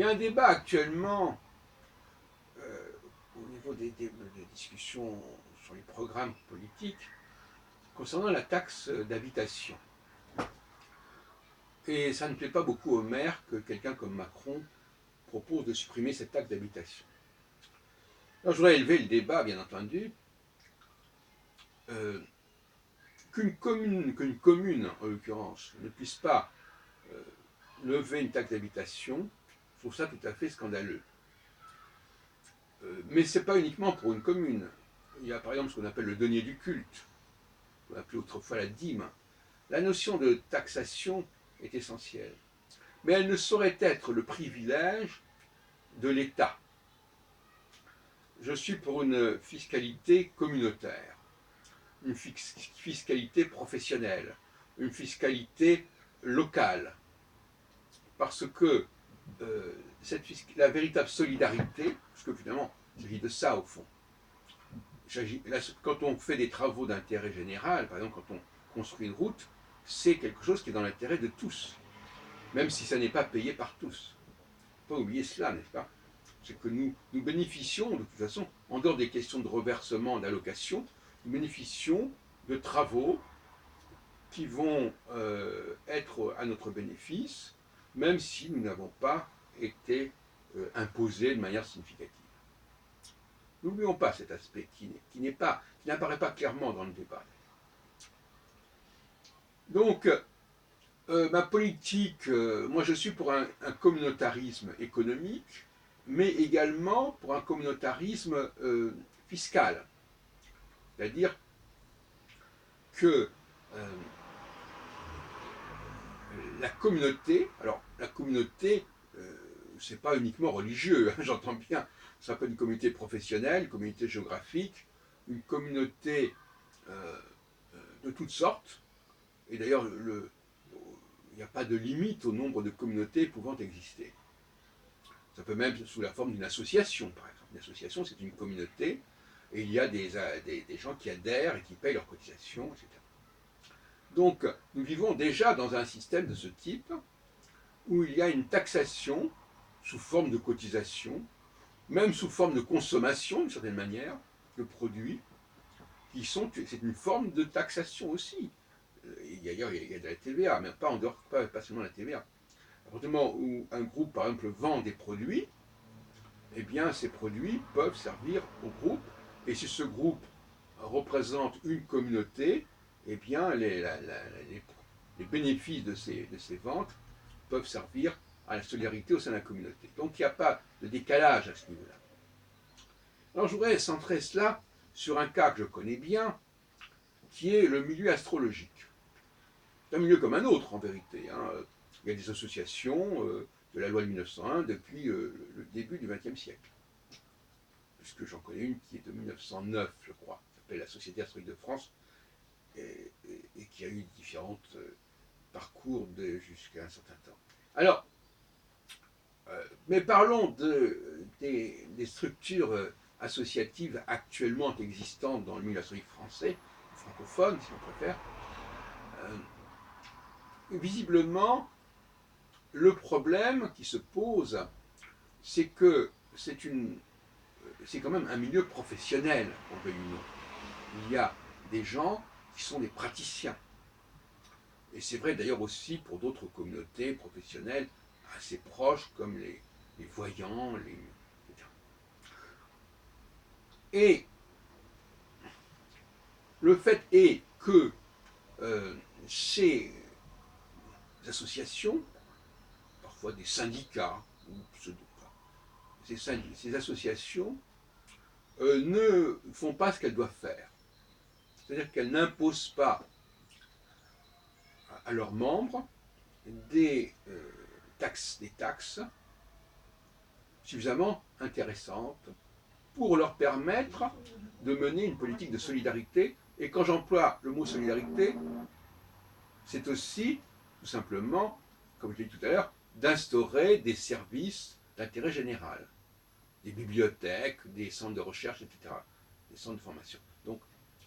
y a un débat actuellement au niveau des discussions sur les programmes politiques concernant la taxe d'habitation. Et ça ne plaît pas beaucoup aux maires que quelqu'un comme Macron propose de supprimer cette taxe d'habitation. Alors je voudrais élever le débat, bien entendu, qu'une commune, en l'occurrence, ne puisse pas lever une taxe d'habitation, je trouve ça tout à fait scandaleux. Mais ce n'est pas uniquement pour une commune. Il y a par exemple ce qu'on appelle le denier du culte, qu'on appelait autrefois la dîme. La notion de taxation est essentielle. Mais elle ne saurait être le privilège de l'État. Je suis pour une fiscalité communautaire, une fiscalité professionnelle, une fiscalité locale. Parce que la véritable solidarité, parce que finalement, il s'agit de ça au fond. Quand on fait des travaux d'intérêt général, par exemple quand on construit une route, c'est quelque chose qui est dans l'intérêt de tous, même si ça n'est pas payé par tous. Il ne faut pas oublier cela, n'est-ce pas? C'est que nous bénéficions, de toute façon, en dehors des questions de reversement, d'allocation, nous bénéficions de travaux qui vont être à notre bénéfice, même si nous n'avons pas été imposés de manière significative. N'oublions pas cet aspect qui n'apparaît pas clairement dans le débat. Donc, ma politique, moi je suis pour un communautarisme économique, mais également pour un communautarisme fiscal. C'est-à-dire que la communauté, alors la communauté, c'est pas uniquement religieux, hein, j'entends bien, ça peut être une communauté professionnelle, une communauté géographique, une communauté de toutes sortes, et d'ailleurs il n'y a pas de limite au nombre de communautés pouvant exister. Ça peut même sous la forme d'une association, par exemple. Une association, c'est une communauté, et il y a des gens qui adhèrent et qui payent leurs cotisations, etc. Donc, nous vivons déjà dans un système de ce type, où il y a une taxation sous forme de cotisation, même sous forme de consommation, d'une certaine manière, de produits, c'est une forme de taxation aussi. D'ailleurs, il y a de la TVA, mais pas en dehors, pas seulement la TVA. À partir du moment où un groupe, par exemple, vend des produits, eh bien, ces produits peuvent servir au groupe, et si ce groupe représente une communauté, eh bien, les bénéfices de ces ventes peuvent servir à la solidarité au sein de la communauté. Donc, il n'y a pas de décalage à ce niveau-là. Alors, je voudrais centrer cela sur un cas que je connais bien, qui est le milieu astrologique. C'est un milieu comme un autre, en vérité. Hein. Il y a des associations de la loi de 1901 depuis le début du XXe siècle. Puisque j'en connais une qui est de 1909, je crois, qui s'appelle la Société astronomique de France, et qui a eu différents parcours jusqu'à un certain temps. Alors, mais parlons des structures associatives actuellement existantes dans le milieu astronomique français, francophone si on préfère. Visiblement, le problème qui se pose, c'est que c'est quand même un milieu professionnel, on veut ou non. Il y a des gens qui sont des praticiens. Et c'est vrai d'ailleurs aussi pour d'autres communautés professionnelles assez proches, comme les voyants, etc. Et le fait est que ces associations, parfois des syndicats, ou ces associations ne font pas ce qu'elles doivent faire. C'est-à-dire qu'elles n'imposent pas à leurs membres des taxes suffisamment intéressantes pour leur permettre de mener une politique de solidarité. Et quand j'emploie le mot solidarité, c'est aussi, tout simplement, comme je l'ai dit tout à l'heure, d'instaurer des services d'intérêt général, des bibliothèques, des centres de recherche, etc., des centres de formation. Donc,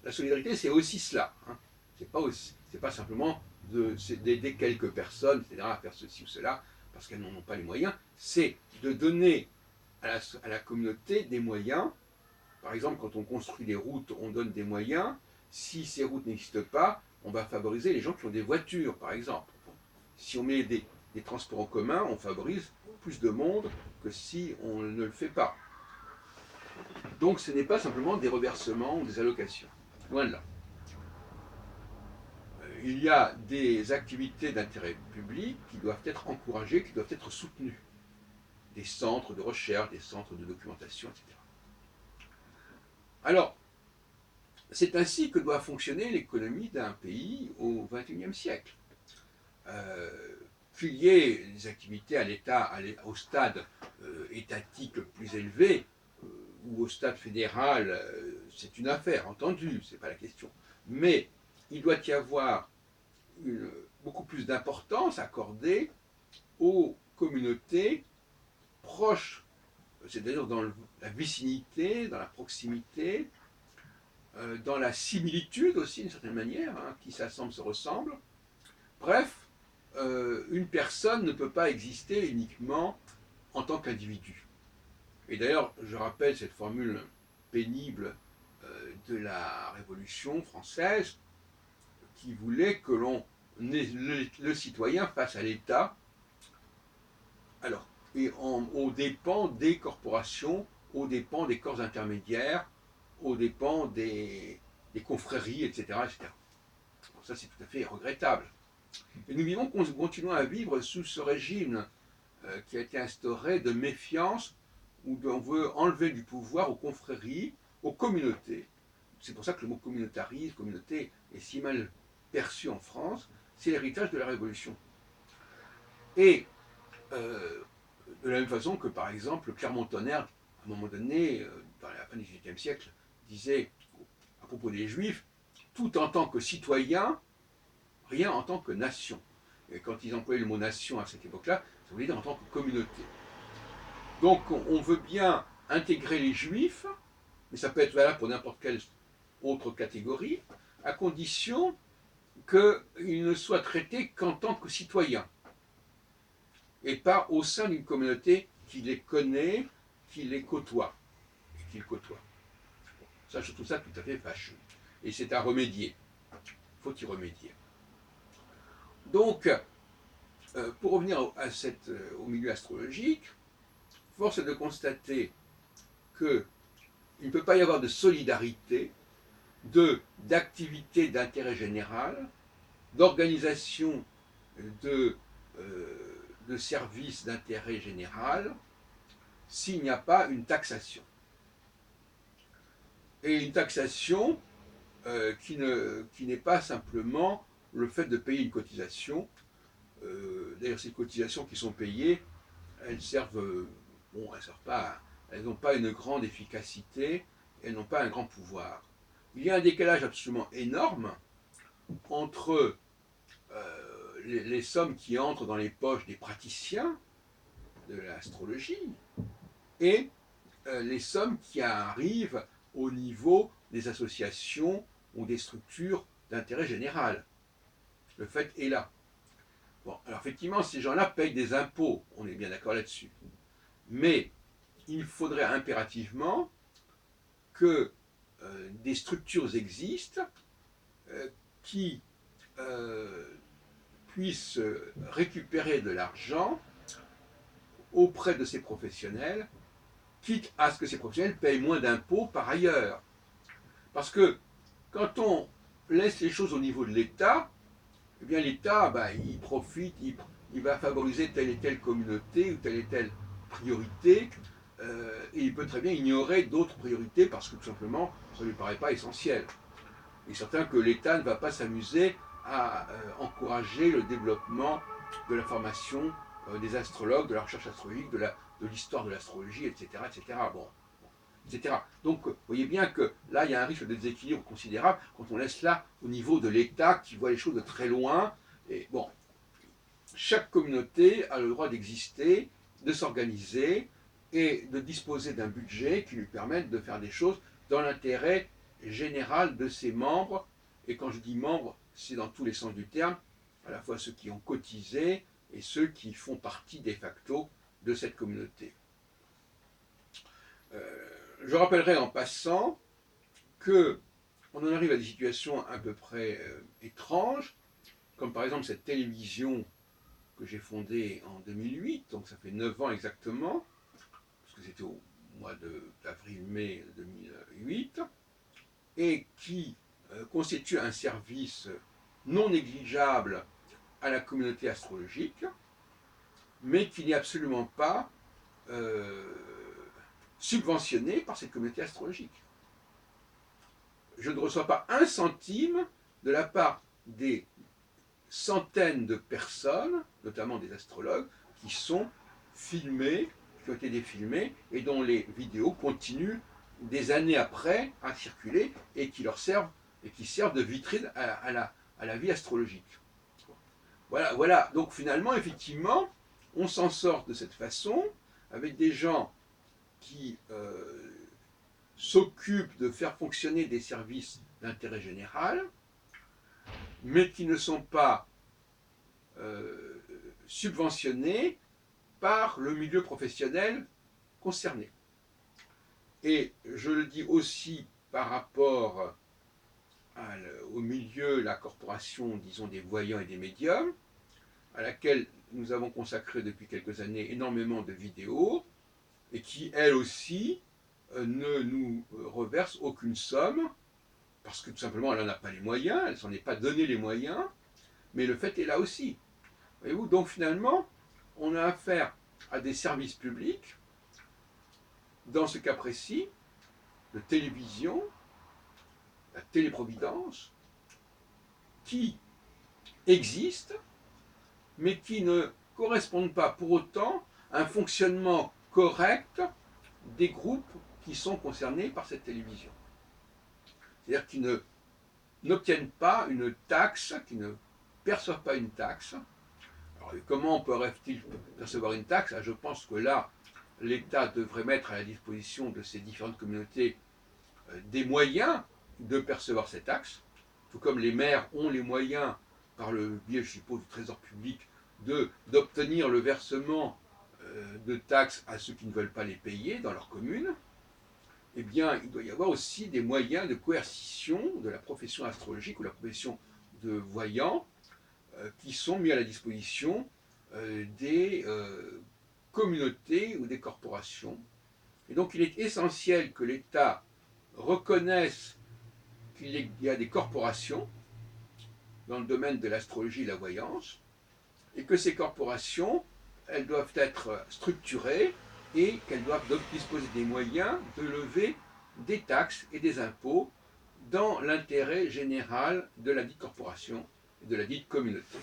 la solidarité, c'est aussi cela. Hein. C'est pas simplement d'aider quelques personnes, etc., à faire ceci ou cela, parce qu'elles n'en ont pas les moyens, c'est de donner à la communauté des moyens. Par exemple, quand on construit des routes, on donne des moyens. Si ces routes n'existent pas, on va favoriser les gens qui ont des voitures, par exemple. Si on met des transports en commun, on favorise plus de monde que si on ne le fait pas. Donc ce n'est pas simplement des reversements ou des allocations. Loin de là. Il y a des activités d'intérêt public qui doivent être encouragées, qui doivent être soutenues. Des centres de recherche, des centres de documentation, etc. Alors, c'est ainsi que doit fonctionner l'économie d'un pays au XXIe siècle. Qu'il y ait des activités à l'État, au stade étatique le plus élevé, ou au stade fédéral, c'est une affaire, entendu, ce n'est pas la question. Mais il doit y avoir beaucoup plus d'importance accordée aux communautés proches, c'est-à-dire dans la vicinité, dans la proximité, dans la similitude aussi d'une certaine manière, hein, qui s'assemblent, se ressemblent. Bref, une personne ne peut pas exister uniquement en tant qu'individu. Et d'ailleurs, je rappelle cette formule pénible de la Révolution française qui voulait que le citoyen face à l'État, alors, et aux dépens des corporations, aux dépens des corps intermédiaires, aux dépens des confréries, etc. etc. Bon, ça, c'est tout à fait regrettable. Et nous continuons à vivre sous ce régime qui a été instauré de méfiance, où on veut enlever du pouvoir aux confréries, aux communautés. C'est pour ça que le mot communautarisme, communauté, est si mal perçu en France. C'est l'héritage de la Révolution. Et de la même façon que, par exemple, Clermont-Tonnerre, à un moment donné, dans la fin du XVIIIe siècle, disait à propos des Juifs, tout en tant que citoyen, rien en tant que nation. Et quand ils employaient le mot nation à cette époque-là, ça voulait dire en tant que communauté. Donc on veut bien intégrer les Juifs, mais ça peut être valable pour n'importe quelle autre catégorie, à condition qu'ils ne soient traités qu'en tant que citoyens, et pas au sein d'une communauté qui les connaît, qui les côtoie, et qui les côtoie. Ça, je trouve ça tout à fait fâcheux. Et c'est à remédier. Il faut y remédier. Donc, pour revenir au milieu astrologique, force est de constater qu'il ne peut pas y avoir de solidarité, d'activité d'intérêt général, d'organisation de services d'intérêt général, s'il n'y a pas une taxation. Et une taxation qui n'est pas simplement le fait de payer une cotisation. D'ailleurs, ces cotisations qui sont payées, elles servent, elles n'ont pas une grande efficacité, elles n'ont pas un grand pouvoir. Il y a un décalage absolument énorme entre les sommes qui entrent dans les poches des praticiens de l'astrologie et les sommes qui arrivent au niveau des associations ou des structures d'intérêt général. Le fait est là. Bon, alors effectivement, ces gens-là payent des impôts, on est bien d'accord là-dessus. Mais il faudrait impérativement que des structures existent qui puissent récupérer de l'argent auprès de ces professionnels, quitte à ce que ces professionnels payent moins d'impôts par ailleurs. Parce que quand on laisse les choses au niveau de l'État, eh bien l'État, il profite, il va favoriser telle et telle communauté ou telle et telle priorité, et il peut très bien ignorer d'autres priorités parce que tout simplement, ça ne lui paraît pas essentiel. Il est certain que l'État ne va pas s'amuser à encourager le développement de la formation des astrologues, de la recherche astrologique, de l'histoire de l'astrologie, etc., etc. Bon, etc. Donc, vous voyez bien que là, il y a un risque de déséquilibre considérable quand on laisse là au niveau de l'État qui voit les choses de très loin. Et bon, chaque communauté a le droit d'exister, de s'organiser et de disposer d'un budget qui lui permette de faire des choses dans l'intérêt général de ses membres. Et quand je dis membres, c'est dans tous les sens du terme, à la fois ceux qui ont cotisé, et ceux qui font partie de facto de cette communauté. Je rappellerai en passant que on en arrive à des situations à peu près étranges, comme par exemple cette télévision que j'ai fondée en 2008, donc ça fait 9 ans exactement, parce que c'était au mois d'avril-mai 2008, et qui constitue un service non négligeable à la communauté astrologique, mais qui n'est absolument pas subventionné par cette communauté astrologique. Je ne reçois pas un centime de la part des centaines de personnes, notamment des astrologues, qui sont filmés, qui ont été défilmés, et dont les vidéos continuent des années après à circuler et qui leur servent et qui servent de vitrine à la vie astrologique. Voilà. Donc finalement, effectivement, on s'en sort de cette façon, avec des gens qui s'occupent de faire fonctionner des services d'intérêt général, mais qui ne sont pas subventionnés par le milieu professionnel concerné. Et je le dis aussi par rapport au milieu, la corporation, disons, des voyants et des médiums, à laquelle nous avons consacré depuis quelques années énormément de vidéos, et qui, elle aussi, ne nous reverse aucune somme, parce que tout simplement, elle n'en a pas les moyens, elle ne s'en est pas donné les moyens, mais le fait est là aussi. Voyez-vous, donc finalement, on a affaire à des services publics, dans ce cas précis, de télévision, la téléprovidence, qui existent, mais qui ne correspondent pas pour autant à un fonctionnement correct des groupes qui sont concernés par cette télévision. C'est-à-dire qu'ils n'obtiennent pas une taxe, qui ne perçoivent pas une taxe. Alors, comment pourrait-il percevoir une taxe? Je pense que là, l'État devrait mettre à la disposition de ces différentes communautés des moyens de percevoir ces taxes, tout comme les maires ont les moyens, par le biais, je suppose, du Trésor public, d'obtenir le versement de taxes à ceux qui ne veulent pas les payer dans leur commune. Eh bien, il doit y avoir aussi des moyens de coercition de la profession astrologique ou la profession de voyant qui sont mis à la disposition des communautés ou des corporations. Et donc, il est essentiel que l'État reconnaisse qu'il y a des corporations dans le domaine de l'astrologie et de la voyance, et que ces corporations, elles doivent être structurées et qu'elles doivent donc disposer des moyens de lever des taxes et des impôts dans l'intérêt général de la dite corporation et de la dite communauté.